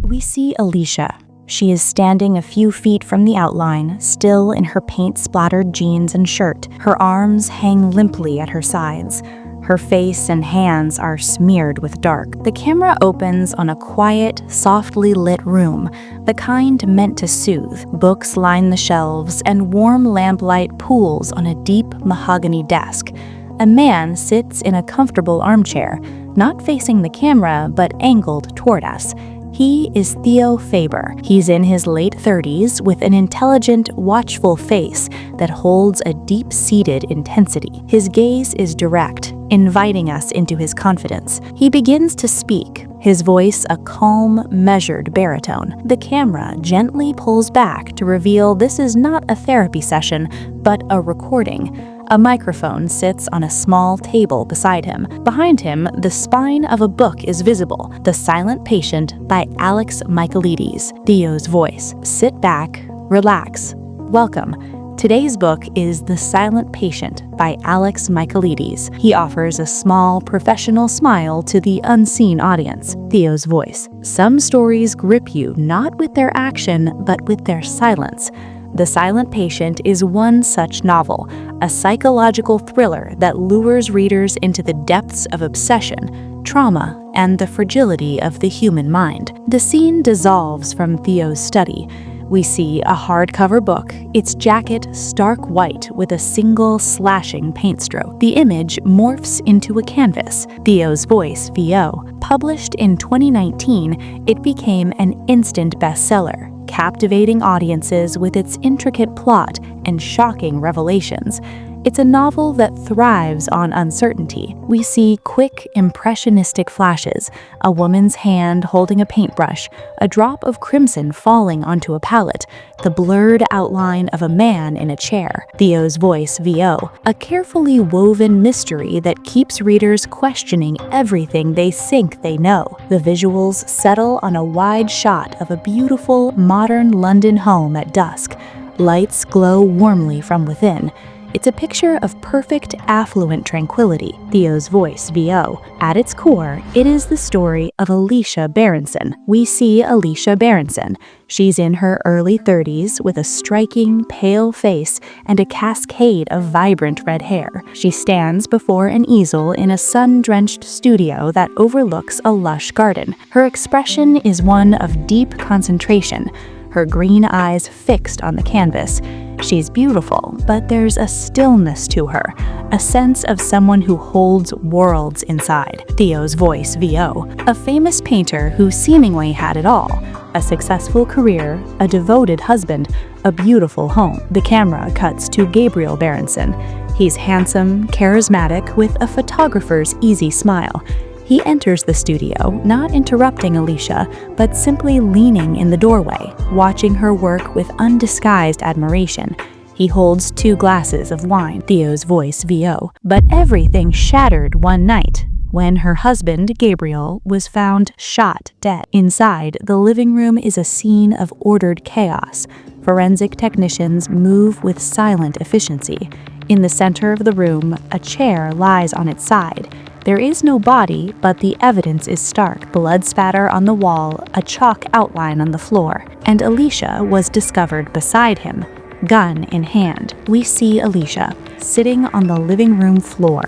We see Alicia. She is standing a few feet from the outline, still in her paint-splattered jeans and shirt. Her arms hang limply at her sides. Her face and hands are smeared with dark. The camera opens on a quiet, softly lit room, the kind meant to soothe. Books line the shelves, and warm lamplight pools on a deep mahogany desk. A man sits in a comfortable armchair, not facing the camera, but angled toward us. He is Theo Faber. He's in his late 30s with an intelligent, watchful face that holds a deep-seated intensity. His gaze is direct, inviting us into his confidence. He begins to speak, his voice a calm, measured baritone. The camera gently pulls back to reveal this is not a therapy session, but a recording. A microphone sits on a small table beside him. Behind him, the spine of a book is visible, The Silent Patient by Alex Michaelides. Theo's voice. Sit back, relax. Welcome. Today's book is The Silent Patient by Alex Michaelides. He offers a small, professional smile to the unseen audience. Theo's voice. Some stories grip you not with their action, but with their silence. The Silent Patient is one such novel, a psychological thriller that lures readers into the depths of obsession, trauma, and the fragility of the human mind. The scene dissolves from Theo's study. We see a hardcover book, its jacket stark white with a single slashing paint stroke. The image morphs into a canvas. Theo's voice, VO. Published in 2019, it became an instant bestseller, captivating audiences with its intricate plot and shocking revelations. It's a novel that thrives on uncertainty. We see quick, impressionistic flashes, a woman's hand holding a paintbrush, a drop of crimson falling onto a palette, the blurred outline of a man in a chair. Theo's voice, VO. A carefully woven mystery that keeps readers questioning everything they think they know. The visuals settle on a wide shot of a beautiful, modern London home at dusk. Lights glow warmly from within. It's a picture of perfect, affluent tranquility. Theo's voice, VO. At its core, it is the story of Alicia Berenson. We see Alicia Berenson. She's in her early 30s with a striking, pale face and a cascade of vibrant red hair. She stands before an easel in a sun-drenched studio that overlooks a lush garden. Her expression is one of deep concentration, her green eyes fixed on the canvas. She's beautiful, but there's a stillness to her, a sense of someone who holds worlds inside. Theo's voice, VO. A famous painter who seemingly had it all. A successful career, a devoted husband, a beautiful home. The camera cuts to Gabriel Berenson. He's handsome, charismatic, with a photographer's easy smile. He enters the studio, not interrupting Alicia, but simply leaning in the doorway, watching her work with undisguised admiration. He holds 2 glasses of wine. Theo's voice, VO. But everything shattered one night when her husband, Gabriel, was found shot dead. Inside, the living room is a scene of ordered chaos. Forensic technicians move with silent efficiency. In the center of the room, a chair lies on its side. There is no body, but the evidence is stark. Blood spatter on the wall, a chalk outline on the floor, and Alicia was discovered beside him, gun in hand. We see Alicia sitting on the living room floor,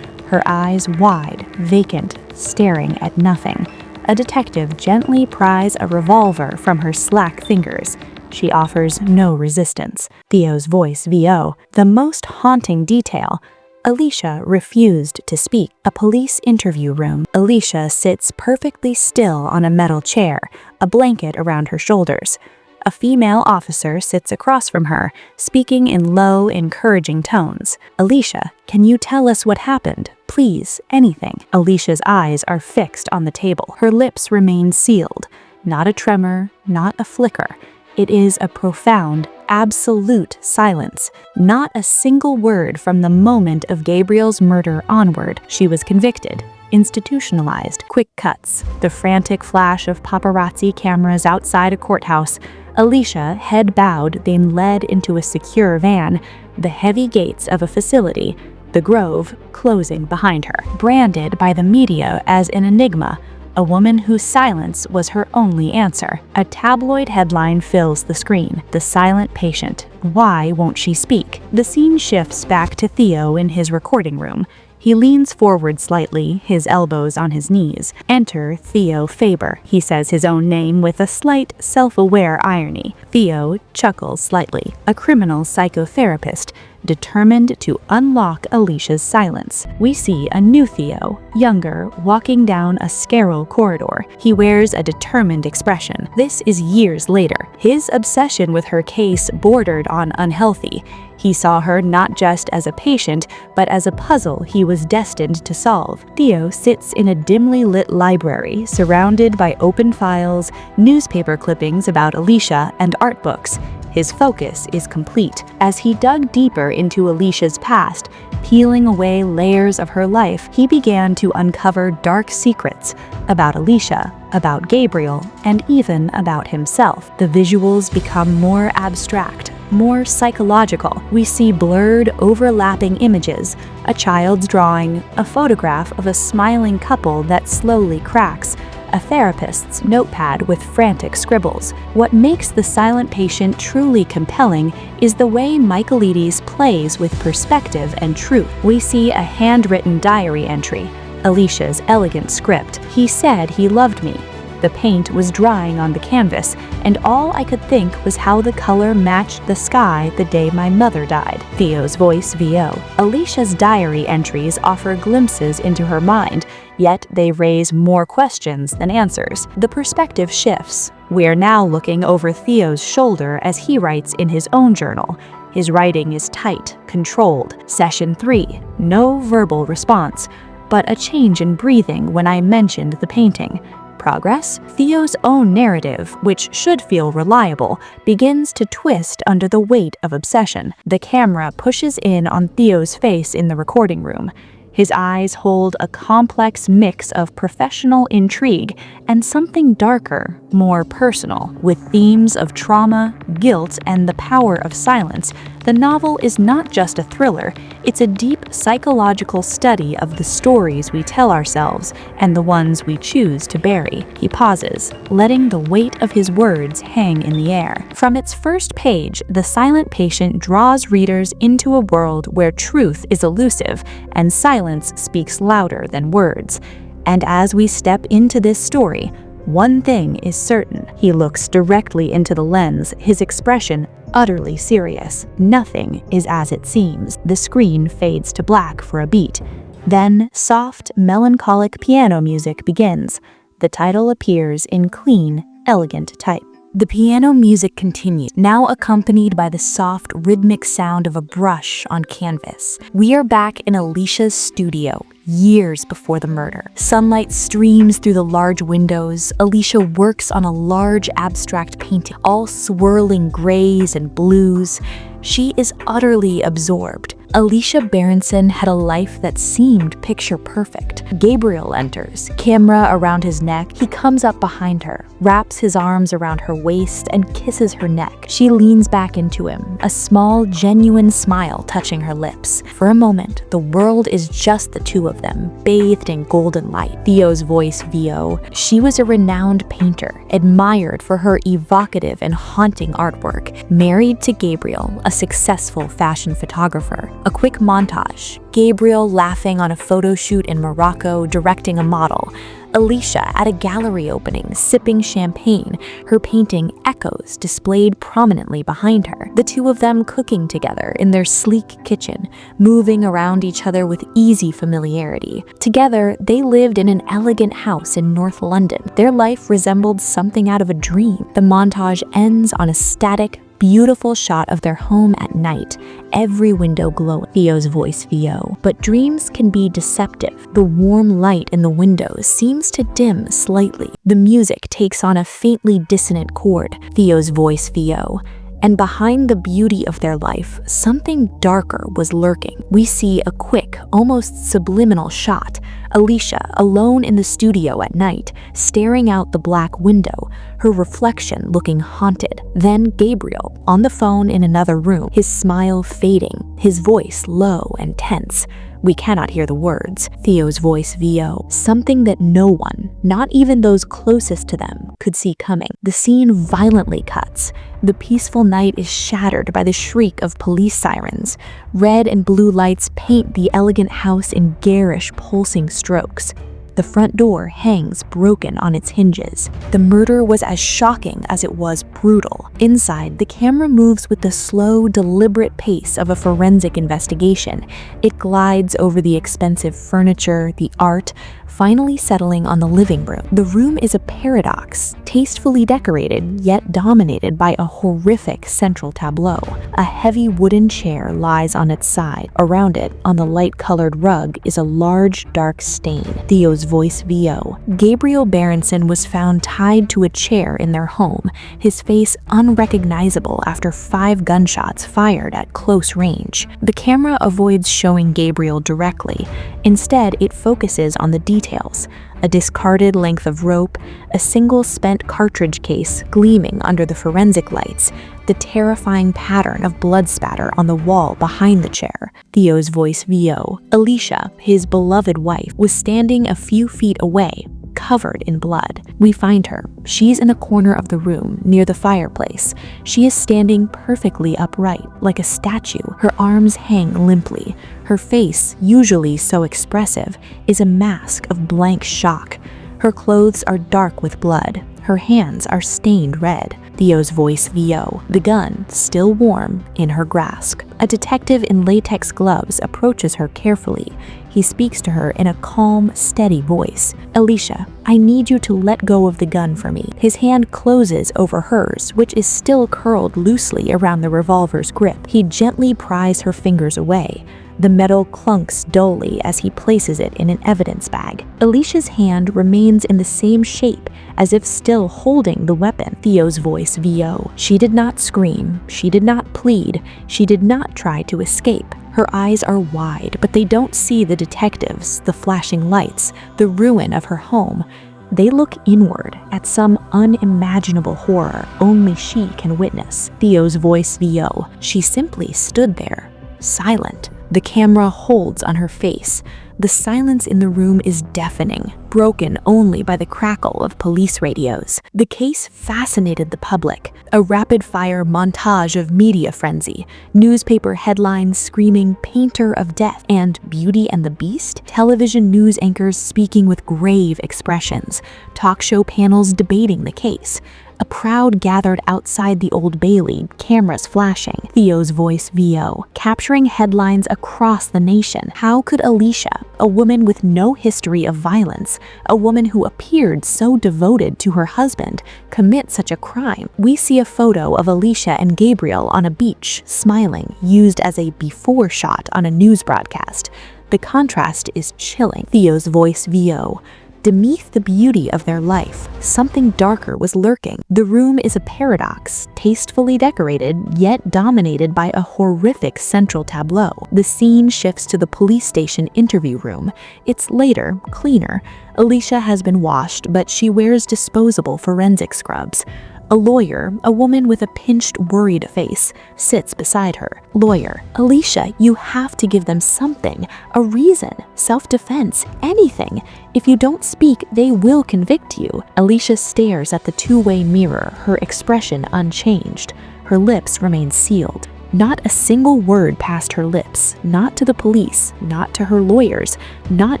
her eyes wide, vacant, staring at nothing. A detective gently pries a revolver from her slack fingers. She offers no resistance. Theo's voice, VO. The most haunting detail: Alicia refused to speak. A police interview room. Alicia sits perfectly still on a metal chair, a blanket around her shoulders. A female officer sits across from her, speaking in low, encouraging tones. Alicia, can you tell us what happened? Please, anything. Alicia's eyes are fixed on the table. Her lips remain sealed. Not a tremor, not a flicker. It is a profound, absolute silence. Not a single word from the moment of Gabriel's murder onward. She was convicted, institutionalized. Quick cuts. The frantic flash of paparazzi cameras outside a courthouse. Alicia, head bowed, then led into a secure van. The heavy gates of a facility. The Grove closing behind her. Branded by the media as an enigma, a woman whose silence was her only answer. A tabloid headline fills the screen. The silent patient. Why won't she speak? The scene shifts back to Theo in his recording room. He leans forward slightly, his elbows on his knees. Enter Theo Faber. He says his own name with a slight, self-aware irony. Theo chuckles slightly. A criminal psychotherapist, determined to unlock Alicia's silence. We see a new Theo, younger, walking down a sterile corridor. He wears a determined expression. This is years later. His obsession with her case bordered on unhealthy. He saw her not just as a patient, but as a puzzle he was destined to solve. Theo sits in a dimly lit library, surrounded by open files, newspaper clippings about Alicia, and art books. His focus is complete. As he dug deeper into Alicia's past, peeling away layers of her life, he began to uncover dark secrets about Alicia, about Gabriel, and even about himself. The visuals become more abstract, more psychological. We see blurred, overlapping images, a child's drawing, a photograph of a smiling couple that slowly cracks, a therapist's notepad with frantic scribbles. What makes The Silent Patient truly compelling is the way Michaelides plays with perspective and truth. We see a handwritten diary entry, Alicia's elegant script. He said he loved me. The paint was drying on the canvas, and all I could think was how the color matched the sky the day my mother died. Theo's voice VO. Alicia's diary entries offer glimpses into her mind, yet they raise more questions than answers. The perspective shifts. We are now looking over Theo's shoulder as he writes in his own journal. His writing is tight, controlled. Session 3. No verbal response, but a change in breathing when I mentioned the painting. Progress, Theo's own narrative, which should feel reliable, begins to twist under the weight of obsession. The camera pushes in on Theo's face in the recording room. His eyes hold a complex mix of professional intrigue and something darker, more personal. With themes of trauma, guilt, and the power of silence, the novel is not just a thriller, it's a deep psychological study of the stories we tell ourselves and the ones we choose to bury. He pauses, letting the weight of his words hang in the air. From its first page, The Silent Patient draws readers into a world where truth is elusive and silence speaks louder than words. And as we step into this story, one thing is certain. He looks directly into the lens, his expression utterly serious. Nothing is as it seems. The screen fades to black for a beat. Then, soft, melancholic piano music begins. The title appears in clean, elegant type. The piano music continues, now accompanied by the soft, rhythmic sound of a brush on canvas. We are back in Alicia's studio, years before the murder. Sunlight streams through the large windows. Alicia works on a large, abstract painting, all swirling grays and blues. She is utterly absorbed. Alicia Berenson had a life that seemed picture-perfect. Gabriel enters, camera around his neck. He comes up behind her, wraps his arms around her waist, and kisses her neck. She leans back into him, a small, genuine smile touching her lips. For a moment, the world is just the two of them, bathed in golden light. Theo's voice VO. She was a renowned painter, admired for her evocative and haunting artwork, married to Gabriel, a successful fashion photographer. A quick montage. Gabriel laughing on a photo shoot in Morocco, directing a model. Alicia at a gallery opening, sipping champagne, her painting Echoes displayed prominently behind her. The two of them cooking together in their sleek kitchen, moving around each other with easy familiarity. Together, they lived in an elegant house in North London. Their life resembled something out of a dream. The montage ends on a static, beautiful shot of their home at night, every window glowing. Theo's voice VO. But dreams can be deceptive. The warm light in the windows seems to dim slightly. The music takes on a faintly dissonant chord. Theo's voice VO. And behind the beauty of their life, something darker was lurking. We see a quick, almost subliminal shot. Alicia, alone in the studio at night, staring out the black window, her reflection looking haunted. Then Gabriel, on the phone in another room, his smile fading, his voice low and tense. We cannot hear the words. Theo's voice VO. Something that no one, not even those closest to them, could see coming. The scene violently cuts. The peaceful night is shattered by the shriek of police sirens. Red and blue lights paint the elegant house in garish, pulsing strokes. The front door hangs broken on its hinges. The murder was as shocking as it was brutal. Inside, the camera moves with the slow, deliberate pace of a forensic investigation. It glides over the expensive furniture, the art, finally settling on the living room. The room is a paradox, tastefully decorated, yet dominated by a horrific central tableau. A heavy wooden chair lies on its side. Around it, on the light-colored rug, is a large, dark stain. Theo's voice VO. Gabriel Berenson was found tied to a chair in their home, his face unrecognizable after 5 gunshots fired at close range. The camera avoids showing Gabriel directly. Instead, it focuses on the details. A discarded length of rope, a single spent cartridge case gleaming under the forensic lights, the terrifying pattern of blood spatter on the wall behind the chair. Theo's voice VO. Alicia, his beloved wife, was standing a few feet away, covered in blood. We find her. She's in a corner of the room, near the fireplace. She is standing perfectly upright, like a statue. Her arms hang limply. Her face, usually so expressive, is a mask of blank shock. Her clothes are dark with blood. Her hands are stained red. Theo's voice VO. The gun, still warm, in her grasp. A detective in latex gloves approaches her carefully. He speaks to her in a calm, steady voice. Alicia, I need you to let go of the gun for me. His hand closes over hers, which is still curled loosely around the revolver's grip. He gently pries her fingers away. The metal clunks dully as he places it in an evidence bag. Alicia's hand remains in the same shape, as if still holding the weapon. Theo's voice VO. She did not scream. She did not plead. She did not try to escape. Her eyes are wide, but they don't see the detectives, the flashing lights, the ruin of her home. They look inward at some unimaginable horror only she can witness. Theo's voice VO. She simply stood there, silent. The camera holds on her face. The silence in the room is deafening, broken only by the crackle of police radios. The case fascinated the public, a rapid-fire montage of media frenzy, newspaper headlines screaming "Painter of Death" and "Beauty and the Beast," television news anchors speaking with grave expressions, talk show panels debating the case. A crowd gathered outside the Old Bailey, cameras flashing. Theo's voice VO. Capturing headlines across the nation. How could Alicia, a woman with no history of violence, a woman who appeared so devoted to her husband, commit such a crime? We see a photo of Alicia and Gabriel on a beach, smiling, used as a before shot on a news broadcast. The contrast is chilling. Theo's voice VO. Beneath the beauty of their life, something darker was lurking. The room is a paradox, tastefully decorated, yet dominated by a horrific central tableau. The scene shifts to the police station interview room. It's later, cleaner. Alicia has been washed, but she wears disposable forensic scrubs. A lawyer, a woman with a pinched, worried face, sits beside her. Lawyer, Alicia, you have to give them something, a reason, self-defense, anything. If you don't speak, they will convict you. Alicia stares at the two-way mirror, her expression unchanged. Her lips remain sealed. Not a single word passed her lips, not to the police, not to her lawyers, not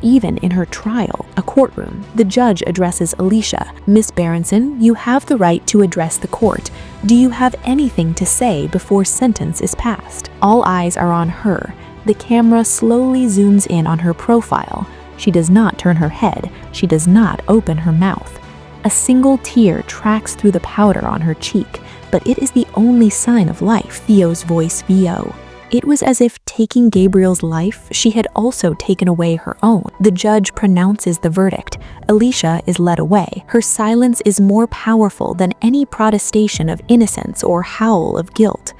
even in her trial. A courtroom. The judge addresses Alicia. Miss Berenson, you have the right to address the court. Do you have anything to say before sentence is passed? All eyes are on her. The camera slowly zooms in on her profile. She does not turn her head. She does not open her mouth. A single tear tracks through the powder on her cheek, but it is the only sign of life. Theo's voice VO. It was as if taking Gabriel's life, she had also taken away her own. The judge pronounces the verdict. Alicia is led away. Her silence is more powerful than any protestation of innocence or howl of guilt.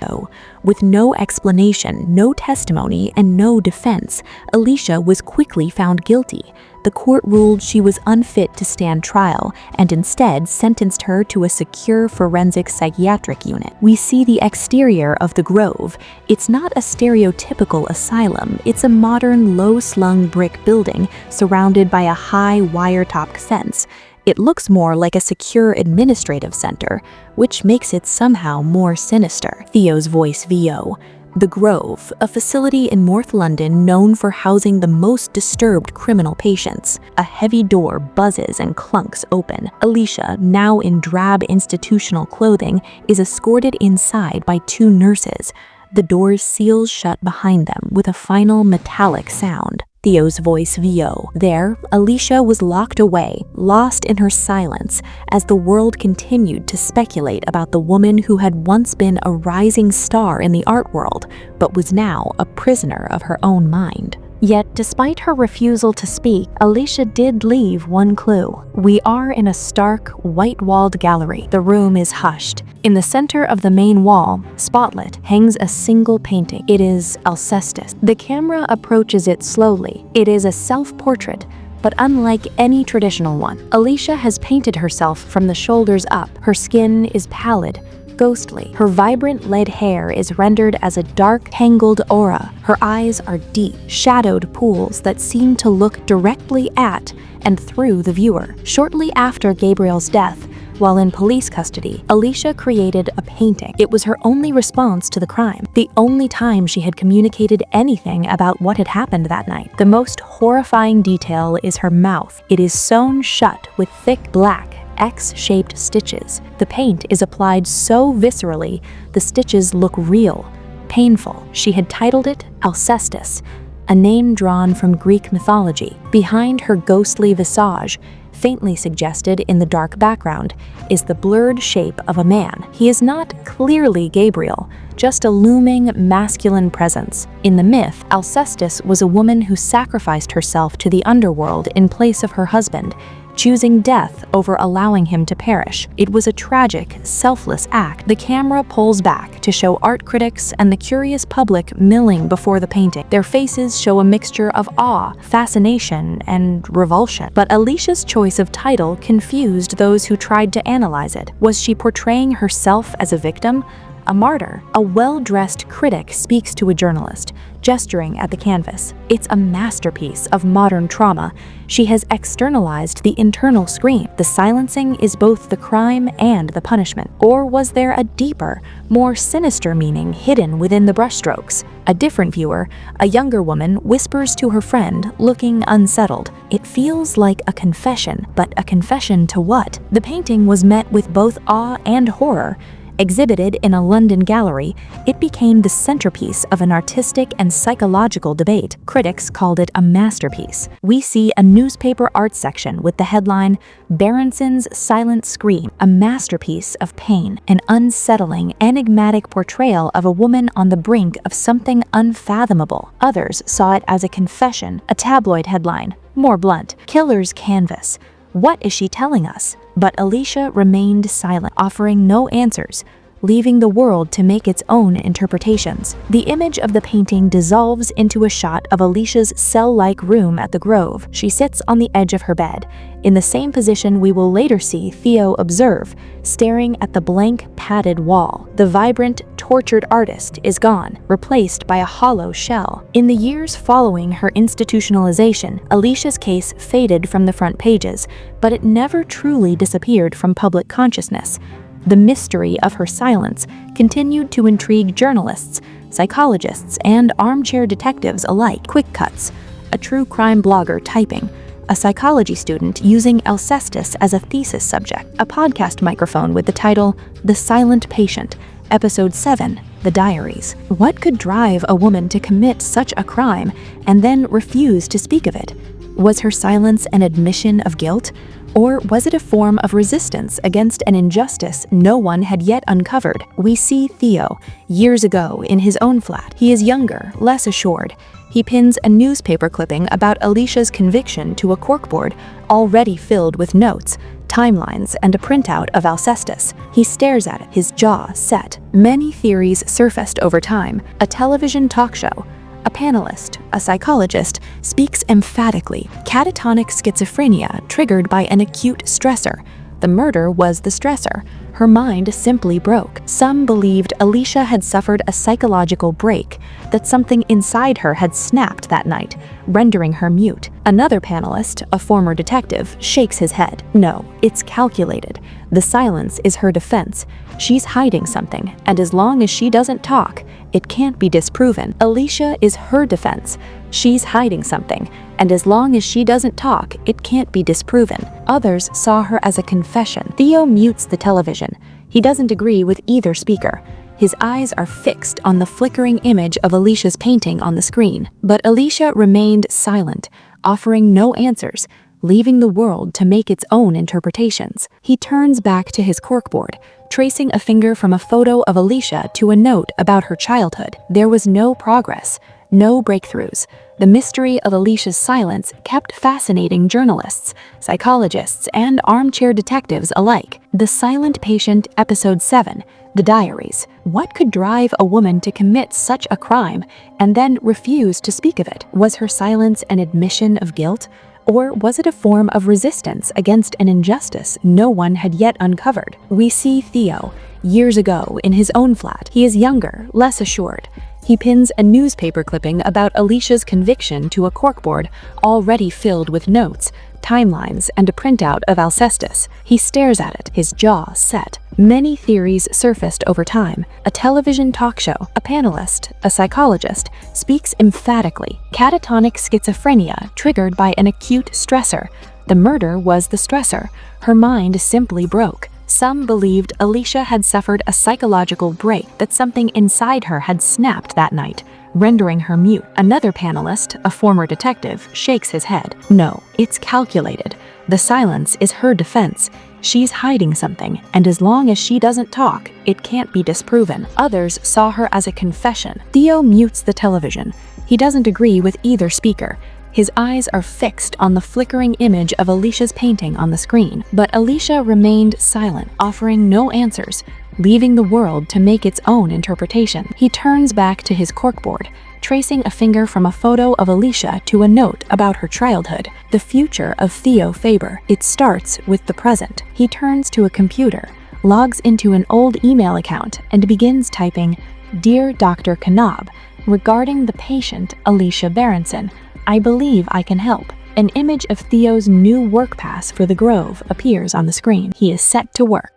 With no explanation, no testimony, and no defense, Alicia was quickly found guilty. The court ruled she was unfit to stand trial and instead sentenced her to a secure forensic psychiatric unit. We see the exterior of the Grove. It's not a stereotypical asylum. It's a modern, low-slung brick building surrounded by a high wire-topped fence. It looks more like a secure administrative center, which makes it somehow more sinister. Theo's voice VO. The Grove, a facility in North London known for housing the most disturbed criminal patients. A heavy door buzzes and clunks open. Alicia, now in drab institutional clothing, is escorted inside by 2 nurses. The door seals shut behind them with a final metallic sound. Theo's voice VO. There, Alicia was locked away, lost in her silence, as the world continued to speculate about the woman who had once been a rising star in the art world, but was now a prisoner of her own mind. Yet, despite her refusal to speak, Alicia did leave one clue. We are in a stark, white-walled gallery. The room is hushed. In the center of the main wall, spotlit, hangs a single painting. It is Alcestis. The camera approaches it slowly. It is a self-portrait, but unlike any traditional one. Alicia has painted herself from the shoulders up. Her skin is pallid, ghostly. Her vibrant lead hair is rendered as a dark, tangled aura. Her eyes are deep, shadowed pools that seem to look directly at and through the viewer. Shortly after Gabriel's death, while in police custody, Alicia created a painting. It was her only response to the crime, the only time she had communicated anything about what had happened that night. The most horrifying detail is her mouth. It is sewn shut with thick black, X-shaped stitches. The paint is applied so viscerally, the stitches look real, painful. She had titled it Alcestis, a name drawn from Greek mythology. Behind her ghostly visage, faintly suggested in the dark background, is the blurred shape of a man. He is not clearly Gabriel, just a looming masculine presence. In the myth, Alcestis was a woman who sacrificed herself to the underworld in place of her husband, choosing death over allowing him to perish. It was a tragic, selfless act. The camera pulls back to show art critics and the curious public milling before the painting. Their faces show a mixture of awe, fascination, and revulsion. But Alicia's choice of title confused those who tried to analyze it. Was she portraying herself as a victim? A martyr? A well-dressed critic speaks to a journalist, gesturing at the canvas. It's a masterpiece of modern trauma. She has externalized the internal scream. The silencing is both the crime and the punishment. Or was there a deeper, more sinister meaning hidden within the brushstrokes? A different viewer, a younger woman, whispers to her friend, looking unsettled. It feels like a confession, but a confession to what? The painting was met with both awe and horror. Exhibited in a London gallery, it became the centerpiece of an artistic and psychological debate. Critics called it a masterpiece. We see a newspaper art section with the headline, "Berenson's Silent Scream," a masterpiece of pain, an unsettling, enigmatic portrayal of a woman on the brink of something unfathomable. Others saw it as a confession, a tabloid headline, more blunt, "Killer's Canvas." What is she telling us? But Alicia remained silent, offering no answers, leaving the world to make its own interpretations. The image of the painting dissolves into a shot of Alicia's cell-like room at the Grove. She sits on the edge of her bed, in the same position we will later see Theo observe, staring at the blank, padded wall. The vibrant, tortured artist is gone, replaced by a hollow shell. In the years following her institutionalization, Alicia's case faded from the front pages, but it never truly disappeared from public consciousness. The mystery of her silence continued to intrigue journalists, psychologists, and armchair detectives alike. Quick Cuts, a true crime blogger typing, a psychology student using Alcestis as a thesis subject, a podcast microphone with the title The Silent Patient, Episode 7, The Diaries. What could drive a woman to commit such a crime and then refuse to speak of it? Was her silence an admission of guilt? Or was it a form of resistance against an injustice no one had yet uncovered? We see Theo, years ago, in his own flat. He is younger, less assured. He pins a newspaper clipping about Alicia's conviction to a corkboard already filled with notes, timelines, and a printout of Alcestis. He stares at it, his jaw set. Many theories surfaced over time. A television talk show. A panelist, a psychologist, speaks emphatically. Catatonic schizophrenia triggered by an acute stressor. The murder was the stressor. Her mind simply broke. Some believed Alicia had suffered a psychological break, that something inside her had snapped that night, rendering her mute. Another panelist, a former detective, shakes his head. No, it's calculated. The silence is her defense. She's hiding something, and as long as she doesn't talk, it can't be disproven. Alicia is her defense. She's hiding something, and as long as she doesn't talk, it can't be disproven. Others saw her as a confession. Theo mutes the television. He doesn't agree with either speaker. His eyes are fixed on the flickering image of Alicia's painting on the screen. But Alicia remained silent, offering no answers, leaving the world to make its own interpretations. He turns back to his corkboard, tracing a finger from a photo of Alicia to a note about her childhood. There was no progress, no breakthroughs. The mystery of Alicia's silence kept fascinating journalists, psychologists, and armchair detectives alike. The Silent Patient, Episode 7, The Diaries. What could drive a woman to commit such a crime and then refuse to speak of it? Was her silence an admission of guilt? Or was it a form of resistance against an injustice no one had yet uncovered? We see Theo, years ago, in his own flat. He is younger, less assured. He pins a newspaper clipping about Alicia's conviction to a corkboard already filled with notes, timelines, and a printout of Alcestis. He stares at it, his jaw set. Many theories surfaced over time. A television talk show, a panelist, a psychologist, speaks emphatically. Catatonic schizophrenia triggered by an acute stressor. The murder was the stressor. Her mind simply broke. Some believed Alicia had suffered a psychological break, that something inside her had snapped that night, rendering her mute. Another panelist, a former detective, shakes his head. No, it's calculated. The silence is her defense. She's hiding something, and as long as she doesn't talk, it can't be disproven. Others saw her as a confession. Theo mutes the television. He doesn't agree with either speaker. His eyes are fixed on the flickering image of Alicia's painting on the screen. But Alicia remained silent, offering no answers, leaving the world to make its own interpretation. He turns back to his corkboard, tracing a finger from a photo of Alicia to a note about her childhood. The future of Theo Faber. It starts with the present. He turns to a computer, logs into an old email account, and begins typing, "Dear Dr. Knab, regarding the patient Alicia Berenson, I believe I can help." An image of Theo's new work pass for the Grove appears on the screen. He is set to work.